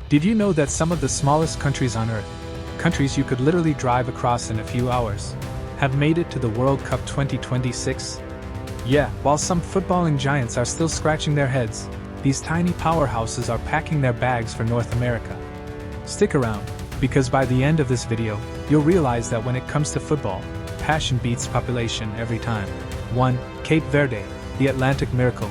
Did you know that some of the smallest countries on Earth, countries you could literally drive across in a few hours, have made it to the World Cup 2026? Yeah, while some footballing giants are still scratching their heads, these tiny powerhouses are packing their bags for North America. Stick around, because by the end of this video, you'll realize that when it comes to football, passion beats population every time. 1. Cape Verde, the Atlantic miracle.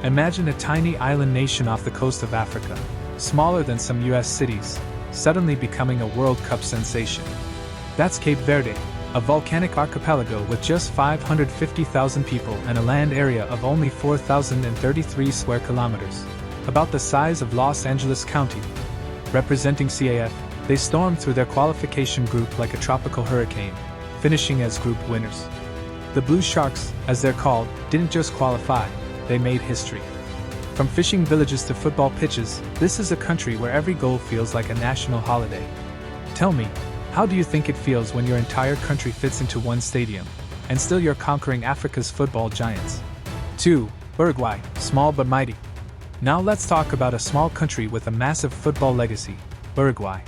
Imagine a tiny island nation off the coast of Africa, smaller than some US cities, suddenly becoming a World Cup sensation. That's Cape Verde, a volcanic archipelago with just 550,000 people and a land area of only 4,033 square kilometers, about the size of Los Angeles County. Representing CAF, they stormed through their qualification group like a tropical hurricane, finishing as group winners. The Blue Sharks, as they're called, didn't just qualify, they made history. From fishing villages to football pitches, this is a country where every goal feels like a national holiday. Tell me, how do you think it feels when your entire country fits into one stadium, and still you're conquering Africa's football giants? 2. Uruguay, small but mighty. Now let's talk about a small country with a massive football legacy, Uruguay.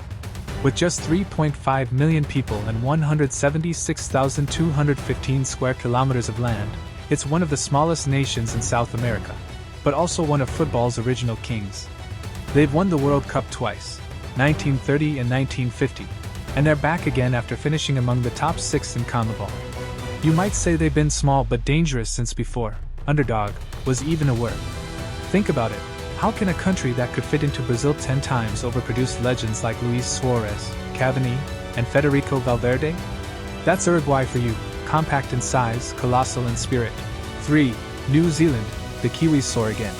With just 3.5 million people and 176,215 square kilometers of land, it's one of the smallest nations in South America, but also one of football's original kings. They've won the World Cup twice, 1930 and 1950, and they're back again after finishing among the top 6 in CONMEBOL. You might say they've been small but dangerous since before underdog was even a word. Think about it, how can a country that could fit into Brazil 10 times overproduce legends like Luis Suarez, Cavani, and Federico Valverde? That's Uruguay for you, compact in size, colossal in spirit. 3. New Zealand, the Kiwis soar again.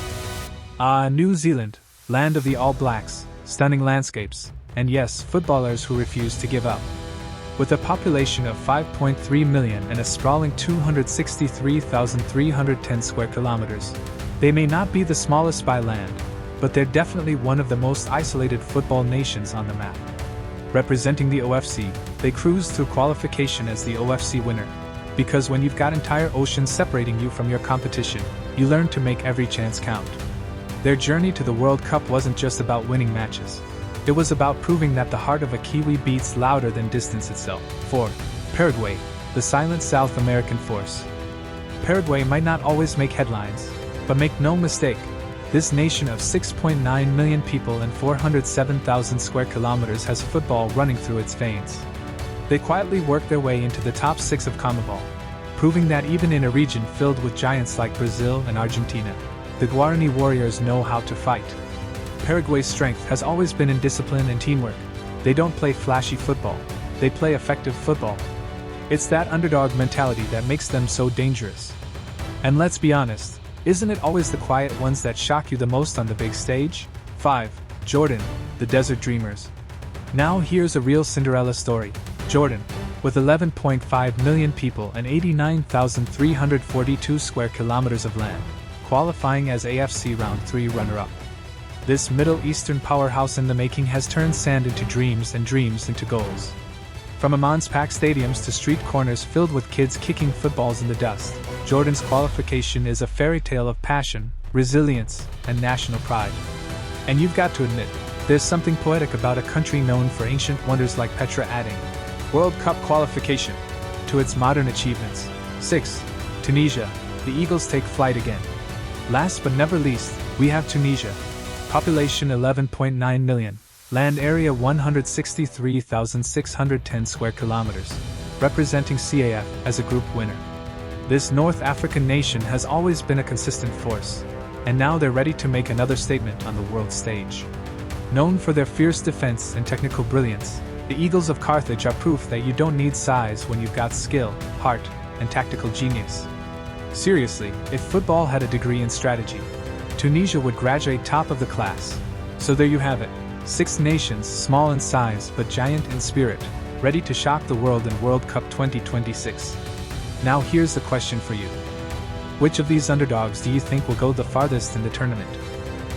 New Zealand, land of the All Blacks, stunning landscapes, and yes, footballers who refuse to give up. With a population of 5.3 million and a sprawling 263,310 square kilometers, they may not be the smallest by land, but they're definitely one of the most isolated football nations on the map. Representing the OFC, they cruise through qualification as the OFC winner. Because when you've got entire oceans separating you from your competition, you learn to make every chance count. Their journey to the World Cup wasn't just about winning matches. It was about proving that the heart of a Kiwi beats louder than distance itself. 4. Paraguay, the silent South American force. Paraguay might not always make headlines, but make no mistake, this nation of 6.9 million people and 407,000 square kilometers has football running through its veins. They quietly worked their way into the top 6 of CONMEBOL, proving that even in a region filled with giants like Brazil and Argentina, the Guarani Warriors know how to fight. Paraguay's strength has always been in discipline and teamwork. They don't play flashy football, they play effective football. It's that underdog mentality that makes them so dangerous. And let's be honest, isn't it always the quiet ones that shock you the most on the big stage? 5. Jordan, the Desert Dreamers. Now here's a real Cinderella story. Jordan, with 11.5 million people and 89,342 square kilometers of land, qualifying as AFC Round 3 runner-up. This Middle Eastern powerhouse in the making has turned sand into dreams and dreams into goals. From Amman's packed stadiums to street corners filled with kids kicking footballs in the dust, Jordan's qualification is a fairy tale of passion, resilience, and national pride. And you've got to admit, there's something poetic about a country known for ancient wonders like Petra adding World Cup qualification to its modern achievements. 6. Tunisia, the Eagles take flight again. Last but never least, we have Tunisia. Population 11.9 million, land area 163,610 square kilometers, representing CAF as a group winner. This North African nation has always been a consistent force, and now they're ready to make another statement on the world stage. Known for their fierce defense and technical brilliance, the Eagles of Carthage are proof that you don't need size when you've got skill, heart, and tactical genius. Seriously, if football had a degree in strategy, Tunisia would graduate top of the class. So there you have it, 6 nations, small in size but giant in spirit, ready to shock the world in World Cup 2026. Now here's the question for you. Which of these underdogs do you think will go the farthest in the tournament?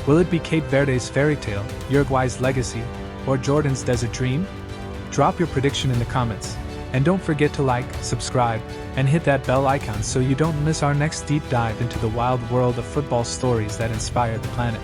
Will it be Cape Verde's fairy tale, Uruguay's legacy, or Jordan's desert dream? Drop your prediction in the comments, and don't forget to like, subscribe, and hit that bell icon so you don't miss our next deep dive into the wild world of football stories that inspire the planet.